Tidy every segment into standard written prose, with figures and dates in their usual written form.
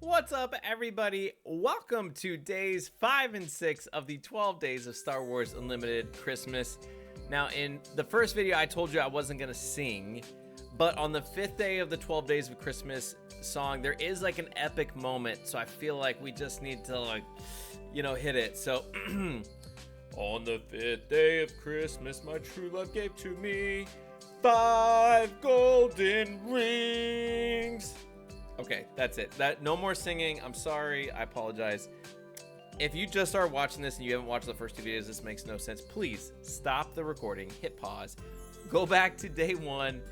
What's up, everybody? Welcome to days 5 and 6 of the 12 days of Star Wars Unlimited Christmas. Now, in the first video, I told you I wasn't going to sing, but on the 5th day of the 12 days of Christmas song, there is like an epic moment, so I feel like we just need to, hit it. So, on the 5th day of Christmas, my true love gave to me 5 golden rings. Okay, that's it. No more singing. I'm sorry. I apologize. If you just started watching this and you haven't watched the first 2 videos, this makes no sense. Please stop the recording, hit pause, go back to day 1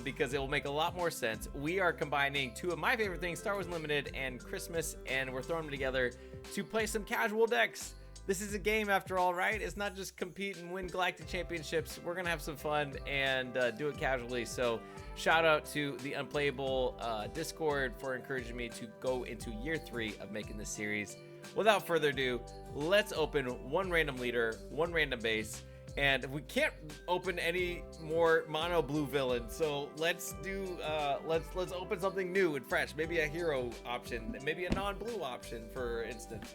because it will make a lot more sense. We are combining 2 of my favorite things, Star Wars Unlimited and Christmas, and we're throwing them together to play some casual decks. This is a game after all, right? It's not just compete and win galactic championships. We're gonna have some fun and do it casually. So shout out to the Unplayable Discord for encouraging me to go into year 3 of making this series. Without further ado, let's open 1 random leader, 1 random base, and we can't open any more mono blue villains. So let's do let's open something new and fresh. Maybe a hero option, maybe a non-blue option, for instance.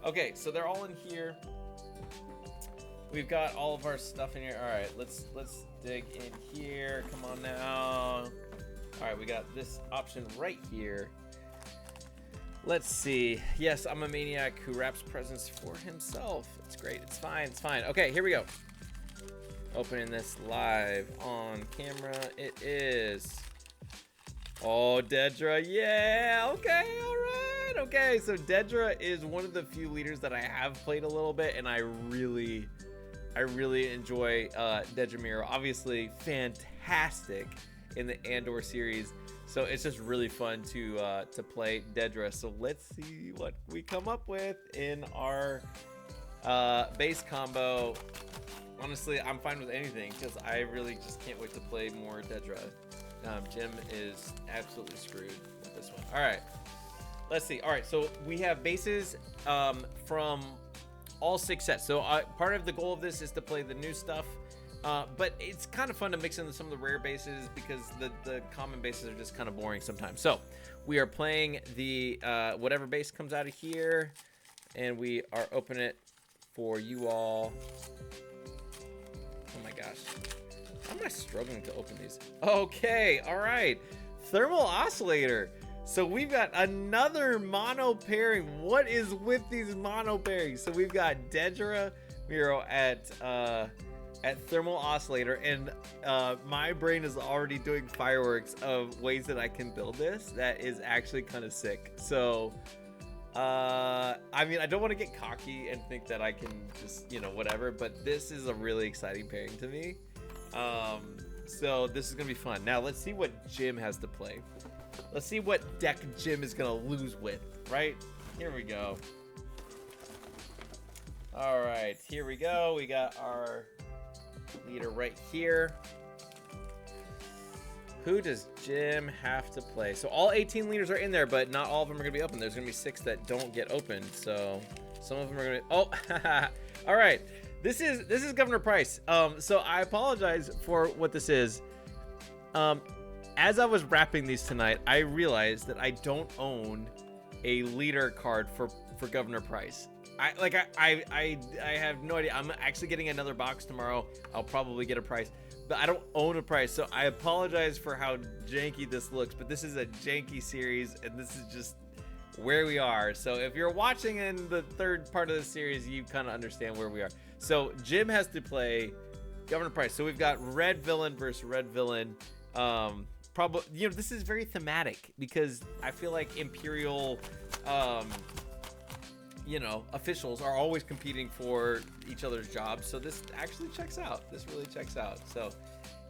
Okay, so they're all in here. We've got all of our stuff in here. All right, let's dig in here. Come on now. All right, we got this option right here. Let's see. Yes, I'm a maniac who wraps presents for himself. It's great. It's fine. It's fine. Okay, here we go. Opening this live on camera. It is. Oh, Dedra. Yeah. Okay. All right. Okay. So Dedra is one of the few leaders that I have played a little bit, and I really enjoy Dedra Miro. Obviously, fantastic in the Andor series. So it's just really fun to play Dedra. So let's see what we come up with in our base combo. Honestly, I'm fine with anything because I really just can't wait to play more Dedra. Jim is absolutely screwed with this one. All right, let's see. All right, so we have bases from all 6 sets. So part of the goal of this is to play the new stuff. But it's kind of fun to mix in some of the rare bases because the common bases are just kind of boring sometimes. So we are playing the whatever base comes out of here, and we are opening it for you all. Oh my gosh. How am I struggling to open these? Okay, all right. Thermal Oscillator. So we've got another mono pairing. What is with these mono pairings? So we've got Dedra Miro at Thermal Oscillator, and my brain is already doing fireworks of ways that I can build this. That is actually kind of sick. So I mean, I don't want to get cocky and think that I can just, whatever, but this is a really exciting pairing to me. So this is gonna be fun. Now let's see what Jim has to play. Let's see what deck Jim is gonna lose with, right? Here we go. All right, here we go. We got our leader right here. Who does Jim have to play? So all 18 leaders are in there, but not all of them are gonna be open. There's gonna be 6 that don't get opened. So some of them are gonna be, oh, all right. This is Governor Price. So I apologize for what this is. As I was wrapping these tonight, I realized that I don't own a leader card for Governor Price. I have no idea. I'm actually getting another box tomorrow. I'll probably get a price, but I don't own a price. So I apologize for how janky this looks, but this is a janky series, and this is just where we are. So if you're watching in the 3rd part of the series, you kind of understand where we are. So Jim has to play Governor Price. So we've got red villain versus red villain. Probably, this is very thematic because I feel like Imperial, officials are always competing for each other's jobs. So this actually checks out. This really checks out. So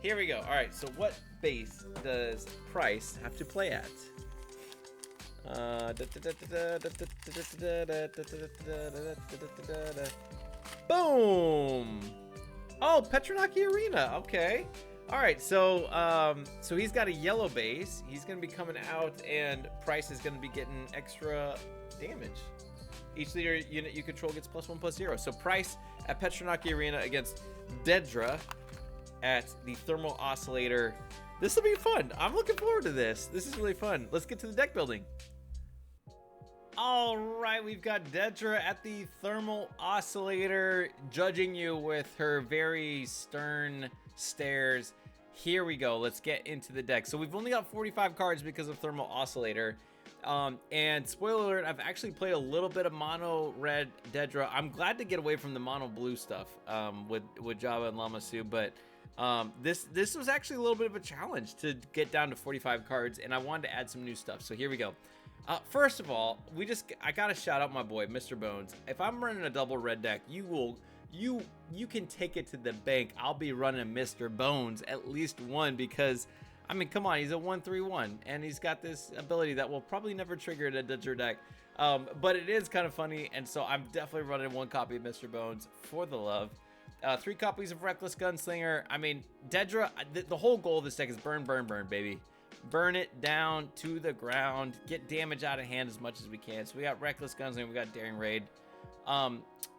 here we go. All right. So what base does Price have to play at? Boom. Oh, Petronaki Arena. Okay. All right. So he's got a yellow base. He's going to be coming out, and Price is going to be getting extra damage. Each leader unit you control gets +1/+0. So Price at Petronaki Arena against Dedra at the Thermal Oscillator. This will be fun. I'm looking forward to this. This is really fun. Let's get to the deck building. All right, we've got Dedra at the thermal oscillator, judging you with her very stern stares. Here we go. Let's get into the deck. So we've only got 45 cards because of thermal oscillator. And spoiler alert, I've actually played a little bit of mono red Dedra. I'm glad to get away from the mono blue stuff with Java and Lamasu, but this was actually a little bit of a challenge to get down to 45 cards, and I wanted to add some new stuff. So here we go. First of all, I gotta shout out my boy, Mr. Bones. If I'm running a double red deck, you can take it to the bank. I'll be running Mr. Bones at least one, because I mean, come on, he's a 1/3/1, and he's got this ability that will probably never trigger in a Dedra deck. But it is kind of funny, and so I'm definitely running one copy of Mr. Bones for the love. 3 copies of Reckless Gunslinger. I mean, Dedra, the whole goal of this deck is burn, burn, burn, baby. Burn it down to the ground, get damage out of hand as much as we can. So we got Reckless Gunslinger, we got Daring Raid.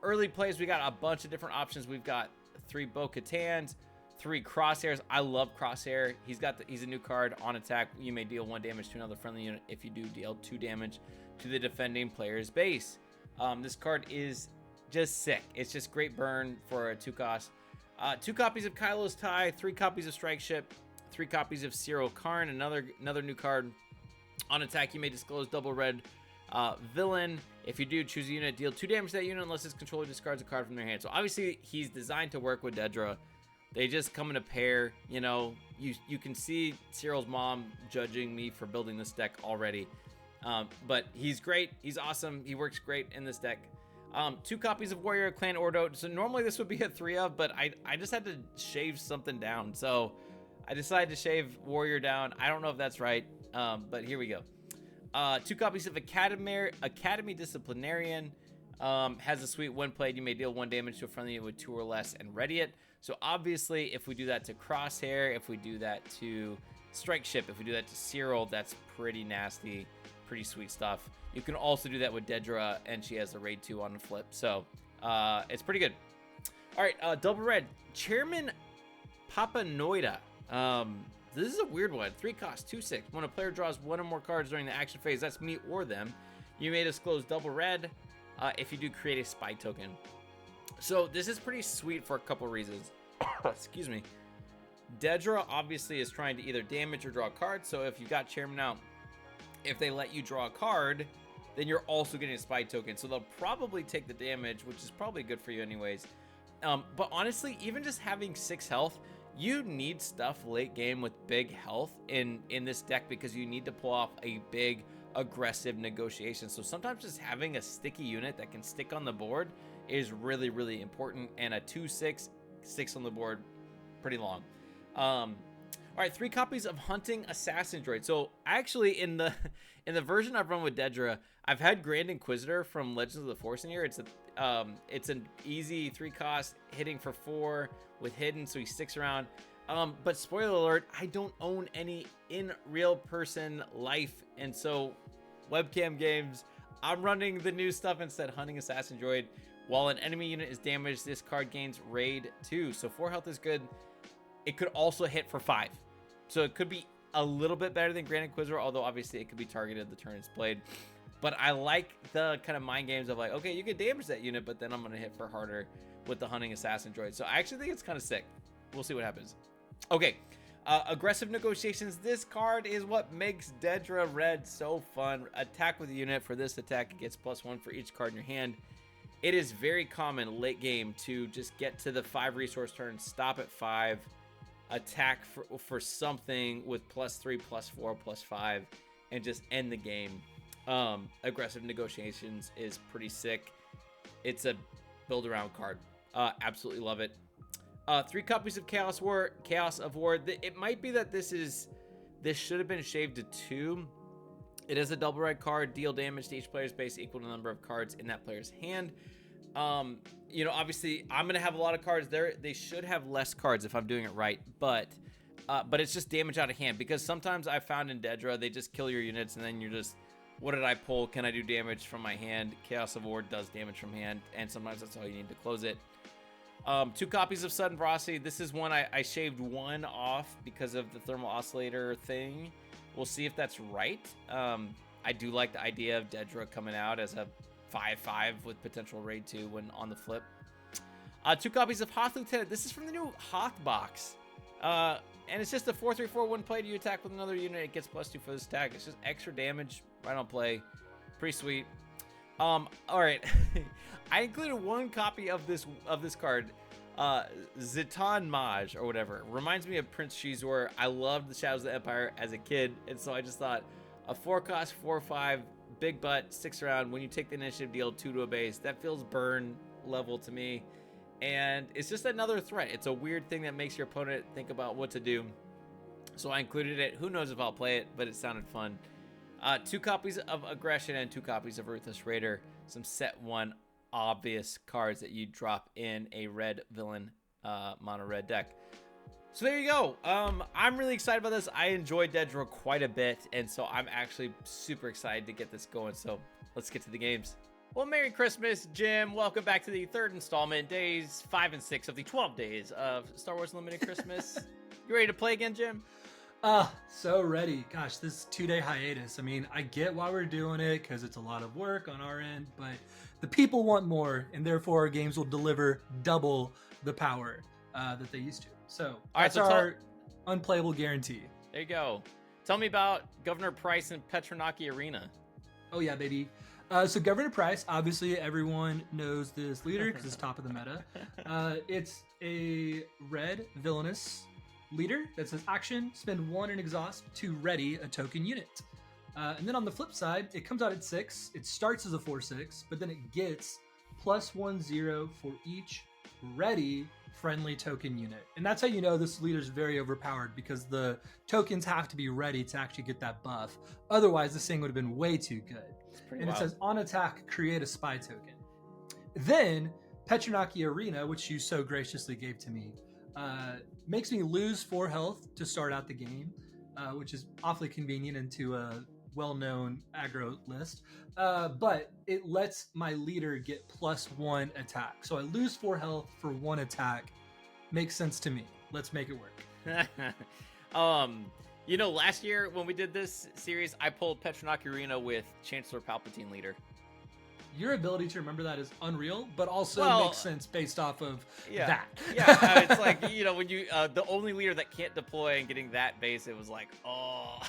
Early plays, we got a bunch of different options. We've got 3 Bo-Katans, 3 Crosshairs. I love Crosshair. He's a new card. On attack, you may deal 1 damage to another friendly unit. If you do, deal 2 damage to the defending player's base. This card is just sick. It's just great burn for a 2 cost. 2 copies of Kylo's Tie, 3 copies of Strike Ship, 3 copies of Cyril Karn, another new card. On attack, you may disclose double red villain. If you do, choose a unit, deal 2 damage to that unit unless its controller discards a card from their hand. So obviously, he's designed to work with Dedra. They just come in a pair. You know, you can see Cyril's mom judging me for building this deck already. But he's great. He's awesome. He works great in this deck. 2 copies of Warrior Clan Ordo. So normally this would be a 3 of, but I just had to shave something down. So I decided to shave Warrior down. I don't know if that's right, but here we go. 2 copies of Academy Disciplinarian. Has a sweet when played, you may deal 1 damage to a friendly with 2 or less and ready it. So obviously, if we do that to Crosshair, if we do that to Strike Ship, if we do that to Cyril, that's pretty nasty, pretty sweet stuff. You can also do that with Dedra, and she has a raid 2 on the flip. So it's pretty good. All right, double red. Chairman Papanoida. This is a weird one. 3 cost, 2/6. When a player draws 1 or more cards during the action phase, that's me or them, you may disclose double red. If you do, create a spy token. So this is pretty sweet for a couple reasons. Excuse me. Dedra obviously is trying to either damage or draw a card. So if you got Chairman out, if they let you draw a card, then you're also getting a spy token. So they'll probably take the damage, which is probably good for you anyways. But honestly, even just having 6 health, you need stuff late game with big health in this deck, because you need to pull off a big aggressive negotiation. So sometimes just having a sticky unit that can stick on the board is really, really important. And a 2/6, 6 on the board, pretty long. All right, 3 copies of Hunting Assassin Droid. So actually, in the version I've run with Dedra, I've had Grand Inquisitor from Legends of the Force in here. It's an easy 3 cost hitting for 4 with hidden, so he sticks around. But spoiler alert, I don't own any in real person life, and so webcam games, I'm running the new stuff instead. Hunting Assassin Droid. While an enemy unit is damaged, this card gains raid 2, so 4 health is good. It could also hit for 5, so it could be a little bit better than Grand Inquisitor, although obviously it could be targeted the turn it's played. But I like the kind of mind games of like, okay, you can damage that unit, but then I'm gonna hit for harder with the Hunting Assassin Droid. So I actually think it's kind of sick. We'll see what happens. Okay, aggressive negotiations. This card is what makes Dedra red so fun. Attack with a unit. For this attack, it gets +1 for each card in your hand. It is very common late game to just get to the 5 resource turn, stop at 5, attack for something with +3, +4, +5, and just end the game. Aggressive negotiations is pretty sick. It's a build around card. Absolutely love it. 3 copies of Chaos of War. It might be that this should have been shaved to 2. It is a double red card. Deal damage to each player's base equal to the number of cards in that player's hand. You know, obviously I'm gonna have a lot of cards there. They should have less cards if I'm doing it right, but it's just damage out of hand, because sometimes I found in Dedra they just kill your units and then you're just, what did I pull? Can I do damage from my hand? Chaos of War does damage from hand, and sometimes that's all you need to close it. 2 copies of Sudden Ferocity. This is one I shaved 1 off because of the thermal oscillator thing. We'll see if that's right. I do like the idea of Dedra coming out as a 5/5 with potential raid 2 when on the flip. 2 copies of Hoth Lieutenant. This is from the new Hoth box. And it's just a 4/3/4 when played. You attack with another unit, it gets +2 for this attack. It's just extra damage right on play. Pretty sweet. All right. I included 1 copy of this card. Zitan Maj or whatever. Reminds me of Prince Shizor. I loved the Shadows of the Empire as a kid, and so I just thought a 4-cost 4/5 big butt sticks around. When you take the initiative, deal 2 to a base. That feels burn level to me, and it's just another threat. It's a weird thing that makes your opponent think about what to do, so I included it. Who knows if I'll play it, but it sounded fun. 2 copies of Aggression and 2 copies of Ruthless Raider. Some set 1 obvious cards that you drop in a red villain mono red deck. So there you go. I'm really excited about this. I enjoyed Dedra quite a bit, and so I'm actually super excited to get this going. So let's get to the games. Well, Merry Christmas, Jim. Welcome back to the 3rd installment, days 5 and 6 of the 12 days of Star Wars Unlimited Christmas. You ready to play again, Jim? So ready. Gosh, this 2-day hiatus. I mean, I get why we're doing it because it's a lot of work on our end, but the people want more, and therefore our games will deliver double the power that they used to. So that's our unplayable guarantee. There you go. Tell me about Governor Price and Petronaki Arena. Oh yeah, baby. So Governor Price, obviously everyone knows this leader because it's top of the meta. It's a red villainous leader that says action, spend 1 and exhaust to ready a token unit. And then on the flip side, it comes out at 6. It starts as a 4/6, but then it gets +1/0 for each ready friendly token unit. And that's how you know this leader's very overpowered, because the tokens have to be ready to actually get that buff. Otherwise, this thing would have been way too good. And wild. It says on attack, create a spy token. Then Petronaki Arena, which you so graciously gave to me, makes me lose 4 health to start out the game, which is awfully convenient into a well-known aggro list. But it lets my leader get +1 attack. So I lose 4 health for 1 attack. Makes sense to me. Let's make it work. You know, last year when we did this series, I pulled Petronaki Arena with Chancellor Palpatine leader. Your ability to remember that is unreal, but also makes sense based off of that. Yeah, it's like, you know, when you the only leader that can't deploy and getting that base, it was like, oh.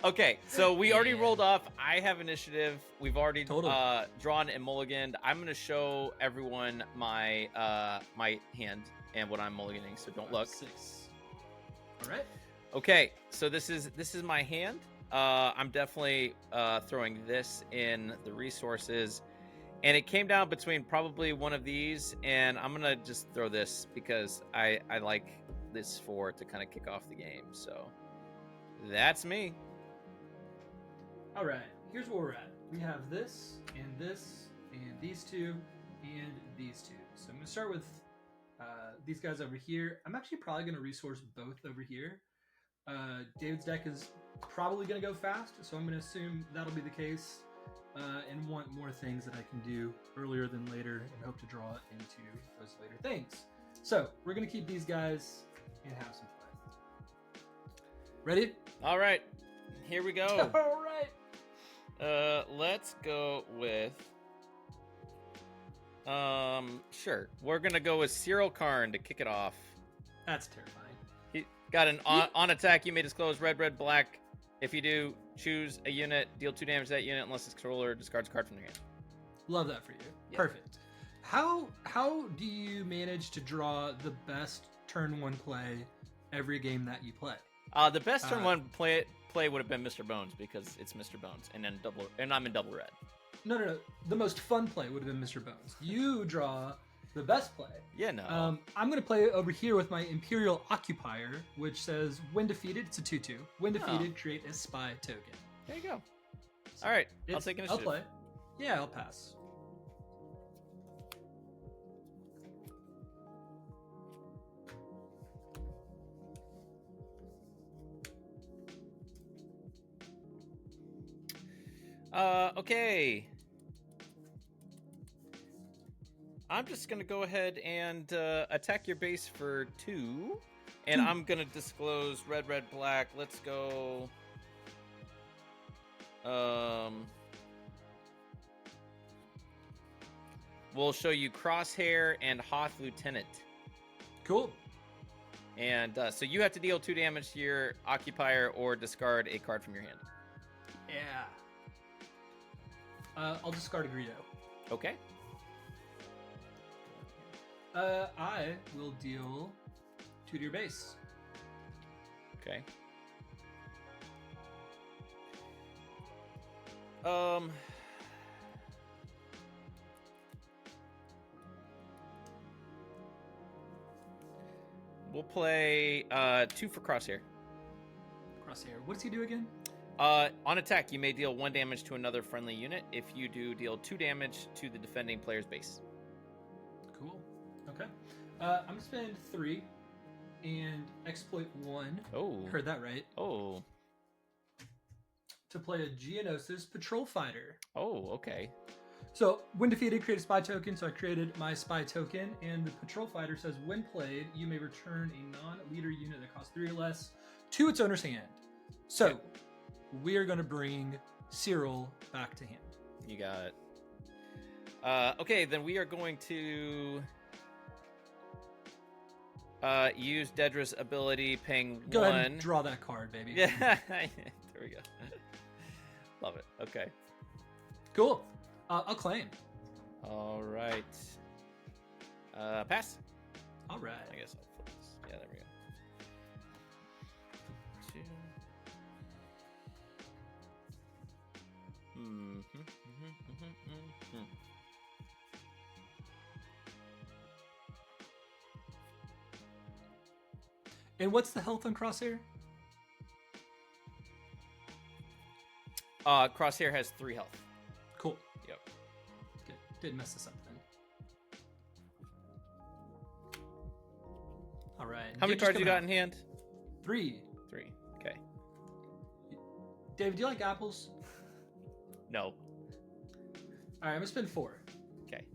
Okay, so we already rolled off. I have initiative. We've already drawn and mulliganed. I'm gonna show everyone my my hand and what I'm mulliganing, so don't look. 6. All right. Okay, so this is my hand. I'm definitely throwing this in the resources, and it came down between probably one of these, and I'm gonna just throw this because I like this to kind of kick off the game. So that's me. All right, here's where we're at. We have this and this and these 2 and these 2. So I'm gonna start with these guys over here. I'm actually probably gonna resource both over here. David's deck is probably going to go fast, so I'm going to assume that'll be the case, and want more things that I can do earlier than later and hope to draw into those later things. So we're going to keep these guys and have some fun. Ready? All right, here we go. All right. Let's go with sure, we're going to go with Cyril Karn to kick it off. That's terrifying. He got an on attack. You may disclose red, black. If you do, choose a unit, deal 2 damage to that unit unless its controller discards a card from the game. Love that for you. Yep. Perfect. How do you manage to draw the best turn 1 play every game that you play? The best turn 1 play would have been Mr. Bones, because it's Mr. Bones, and I'm in double red. No. The most fun play would have been Mr. Bones. You draw the best play. Yeah, no. I'm going to play over here with my Imperial Occupier, which says, when defeated, it's a 2/2. When defeated, create a spy token. There you go. All right, I'll take initiative. I'll play. Yeah, I'll pass. Okay. I'm just going to go ahead and attack your base for 2. And I'm going to disclose red, black. Let's go We'll show you Crosshair and Hoth Lieutenant. Cool. And so you have to deal 2 damage to your occupier or discard a card from your hand. Yeah. I'll discard a Greedo. Okay. I will deal 2 to your base. Okay. We'll play 2 for Crosshair. Crosshair. What does he do again? On attack, you may deal 1 damage to another friendly unit. If you do, deal 2 damage to the defending player's base. Cool. Okay. I'm gonna spend 3 and exploit 1. Oh. Heard that right. Oh. To play a Geonosis Patrol Fighter. Oh, okay. So, when defeated, create a spy token. So I created my spy token, and the Patrol Fighter says, when played, you may return a non-leader unit that costs 3 or less to its owner's hand. So, Okay. we are going to bring Cyril back to hand. You got it. Okay, then we are going to use Dedra's ability, paying Go 1. ahead and draw that card, baby. Yeah, there we go. Love it. Okay. Cool. I'll claim. All right. Pass. All right. I guess I'll flip this. Yeah, there we go. 2. And what's the health on Crosshair? Crosshair has 3 health. Cool. Yep. Good. Didn't mess this up then. All right. How many Dave's cards you coming got in hand? 3. 3. Okay. David, do you like apples? No. All right, I'm gonna spend 4. Okay.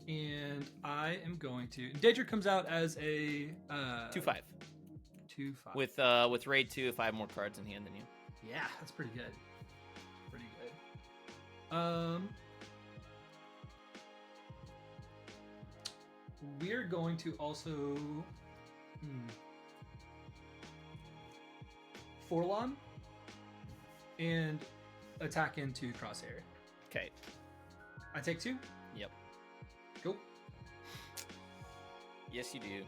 And I am going to. Daedra comes out as a 2/5. 2/5. With raid 2 if I have more cards in hand than you. Yeah, that's pretty good. Pretty good. We're going to also Forlom and attack into Crosshair. Okay. I take 2. Yep. Cool. Yes, you do.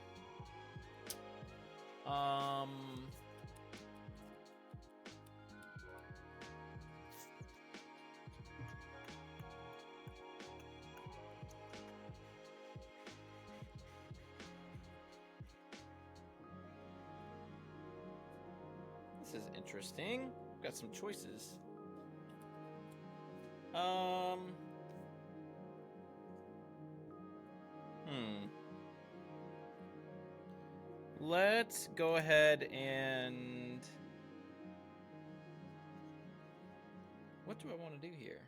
This is interesting. Got some choices. Let's go ahead and... What do I want to do here?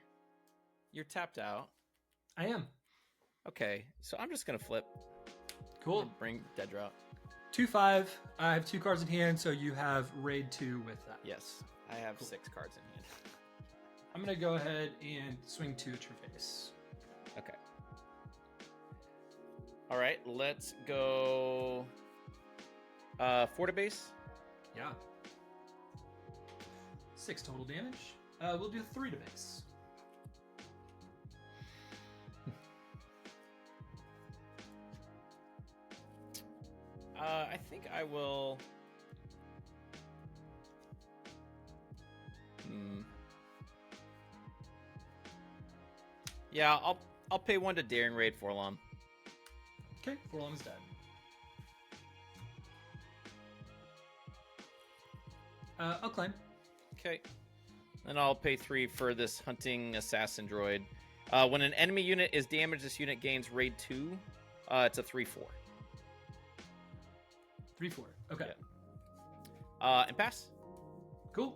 You're tapped out. I am. Okay, so I'm just gonna flip. Cool. And bring Dedra out. 2/5. I have 2 cards in hand, so you have raid 2 with that. Yes, I have 6 cards in hand. I'm gonna go ahead and swing 2 at your face. Okay. All right, let's go. 4 to base. Yeah. 6 total damage. We'll do 3 to base. I think I will. Yeah, I'll pay 1 to Daring Raid Forlom. Okay, Forlom is dead. I'll claim. Okay. Then I'll pay 3 for this Hunting Assassin Droid. When an enemy unit is damaged, this unit gains Raid 2. It's a 3/4. 3/4. Okay. Yeah. And pass. Cool.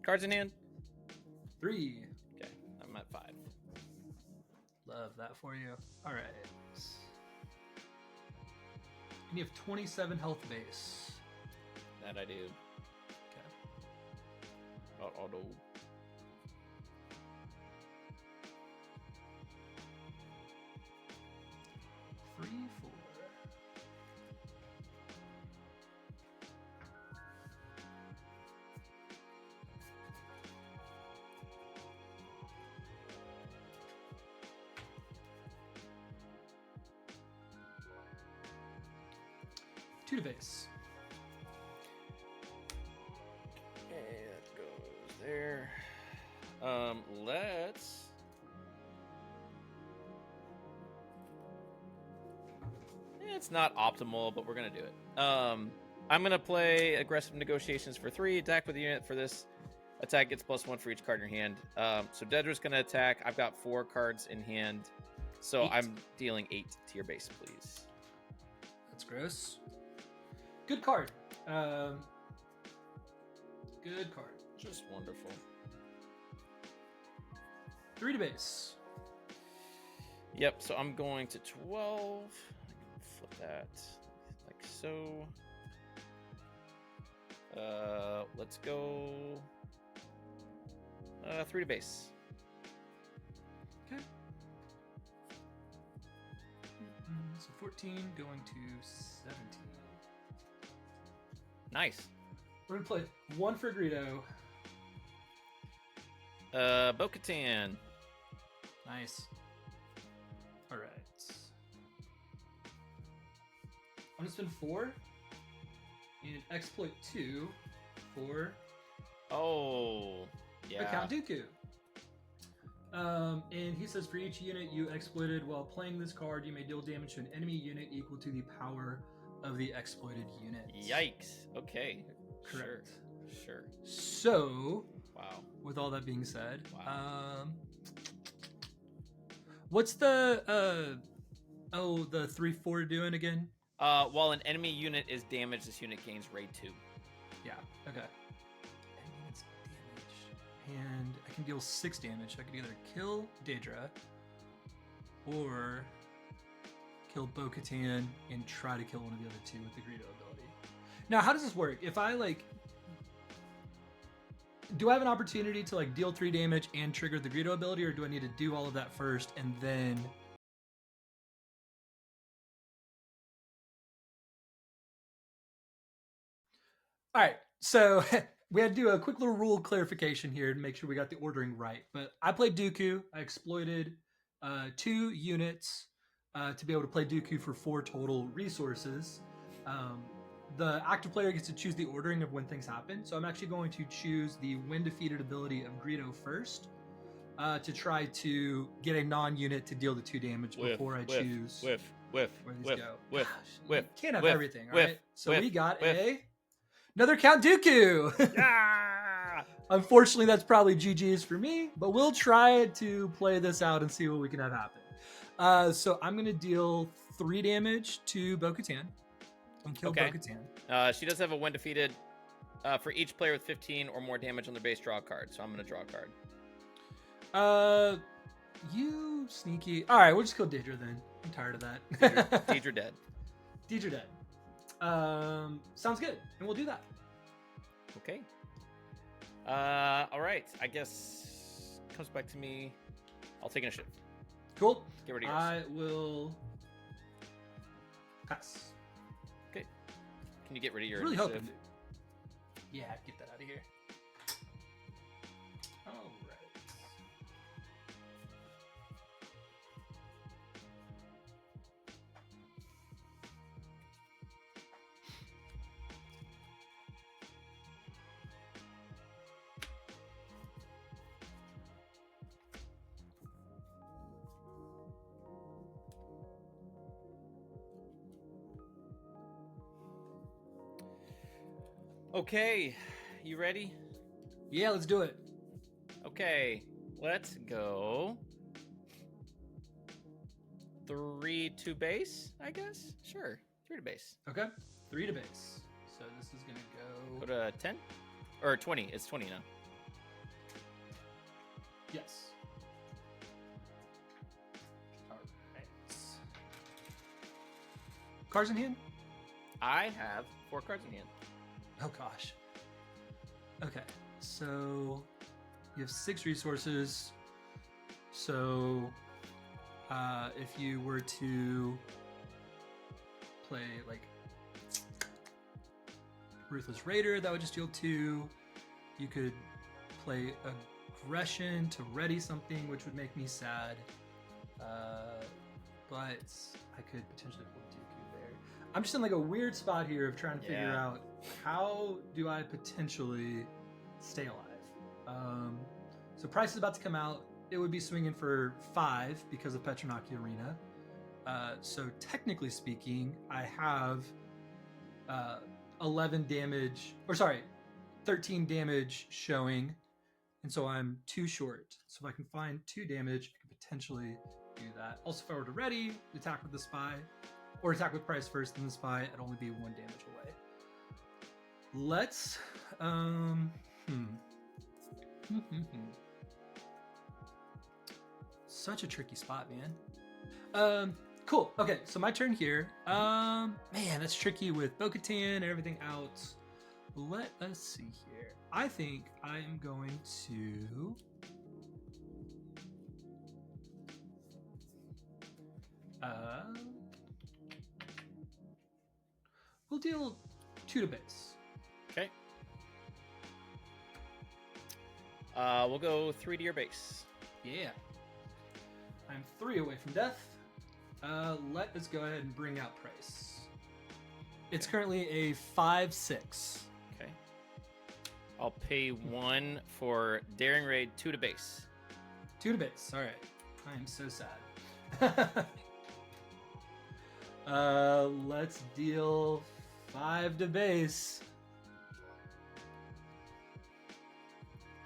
Cards in hand. 3. Okay, I'm at 5. Love that for you. All right. And you have 27 health base. That I do. Okay. Auto. Three, four. Two to base. Okay, that goes there. Let's. It's not optimal, but we're gonna do it. I'm gonna play aggressive negotiations for 3. Attack with a unit for this. Attack gets +1 for each card in your hand. So Dedra's gonna attack. I've got 4 cards in hand, so 8. I'm dealing 8 to your base, please. That's gross. Good card. Good card. Just wonderful. 3 to base. Yep. So I'm going to 12. I can flip that like so. Let's go. 3 to base. Okay. So 14 going to 17. Nice. We're gonna play 1 for Greedo. Bo-Katan. Nice. All right. I'm gonna spend 4 and exploit 2 for Oh, yeah. Count Dooku. And he says for each unit you exploited while playing this card, you may deal damage to an enemy unit equal to the power of the exploited unit. Yikes. Okay. Correct. Sure. So, Wow. with all that being said, Wow. what's the the 3/4 doing again? While an enemy unit is damaged, this unit gains raid 2. Yeah. Okay. And it's damage, and I can deal 6 damage. I could either kill Daedra or kill Bo-Katan and try to kill one of the other 2 with the Greedo ability. Now, how does this work? If I do I have an opportunity to deal 3 damage and trigger the Greedo ability, or do I need to do all of that first and then? All right, so we had to do a quick little rule clarification here to make sure we got the ordering right. But I played Dooku. I exploited 2 units to be able to play Dooku for 4 total resources. The active player gets to choose the ordering of when things happen. So I'm actually going to choose the when defeated ability of Greedo first to try to get a non-unit to deal the 2 damage before I choose where these go. Whiff. You can't have whiff, everything, all whiff, right? So whiff, we got whiff. another Count Dooku. Yeah! Unfortunately, that's probably GG's for me, but we'll try to play this out and see what we can have happen. So I'm going to deal 3 damage to Bo-Katan and kill Bo-Katan. She does have a when defeated for each player with 15 or more damage on their base, draw a card. So I'm going to draw a card. You sneaky. All right, we'll just kill Daedra then. I'm tired of that. Daedra dead. Daedra dead. Sounds good, and we'll do that. Okay. All right. I guess it comes back to me. I'll take initiative. Cool. Get rid of yours. I will pass. Okay. Can you get rid of your Really initiative? hoping. Yeah, get that out of here. All right. Okay. You ready? Yeah, let's do it. Okay. Let's go. 3 to base, I guess? Sure. 3 to base. Okay. 3 to base. So this is going to Go to 10? Or 20. It's 20 now. Yes. cards in hand? I have 4 cards in hand. Oh gosh. Okay, so you have 6 resources. So if you were to play like Ruthless Raider, that would just deal 2. You could play Aggression to ready something, which would make me sad. But I could potentially pull Dooku there. I'm just in like a weird spot here of trying to figure out how do I potentially stay alive. So Price is about to come out. It would be swinging for 5 because of Petronaki Arena. So technically speaking, I have 11 damage, or sorry, 13 damage showing, and so I'm 2 short. So if I can find 2 damage, I can potentially do that. Also, if I were to ready, attack with the spy, or attack with Price first, then the spy, I'd only be 1 damage away. Let's Such a tricky spot, man. Cool. Okay, so my turn here. Man, that's tricky with Bo-Katan and everything out. Let us see here. I think I am going to we'll deal 2 to base. Okay. We'll go 3 to your base. Yeah. I'm 3 away from death. Let us go ahead and bring out Price. It's currently a 5/6. Okay. I'll pay 1 for Daring Raid, 2 to base. 2 to base. All right. I am so sad. Let's deal 5 to base.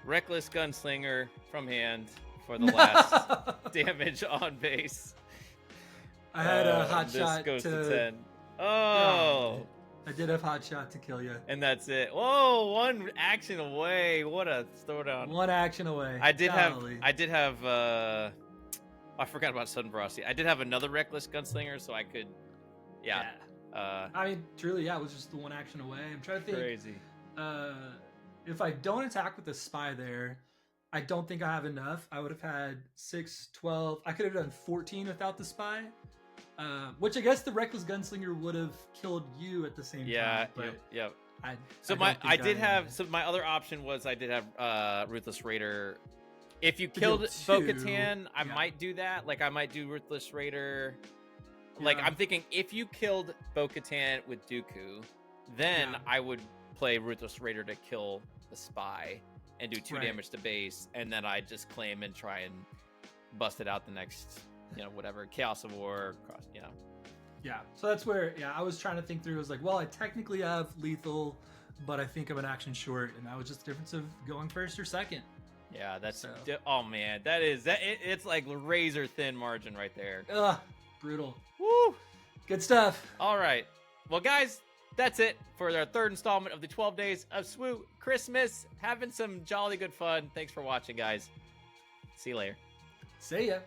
Reckless Gunslinger from hand for the last damage on base. I had a hot this shot goes to 10. Oh. I did have hot shot to kill you. And that's it. Whoa, 1 action away. What a throwdown. 1 action away. I did Golly. have I forgot about Sudden Ferocity. I did have another Reckless Gunslinger, so I could I mean, truly, yeah, it was just the 1 action away. I'm trying to think. Crazy. If I don't attack with the spy there, I don't think I have enough. I would have had 6, 12. I could have done 14 without the spy. Which I guess the Reckless Gunslinger would have killed you at the same time. But yep. So my other option was I did have Ruthless Raider. If you killed Bo-Katan, I might do that. Like I might do Ruthless Raider. Like I'm thinking if you killed Bo-Katan with Dooku, then I would play Ruthless Raider to kill the spy and do 2 damage to base, and then I just claim and try and bust it out the next, whatever, Chaos of War, Yeah, so that's where, I was trying to think through. I was like, well, I technically have lethal, but I think I'm an action short, and that was just the difference of going first or second. Yeah, that's, oh man, it's like razor thin margin right there. Ugh, brutal. Woo! Good stuff. All right. Well, guys, that's it for our 3rd installment of the 12 Days of Swoot Christmas. Having some jolly good fun. Thanks for watching, guys. See you later. See ya.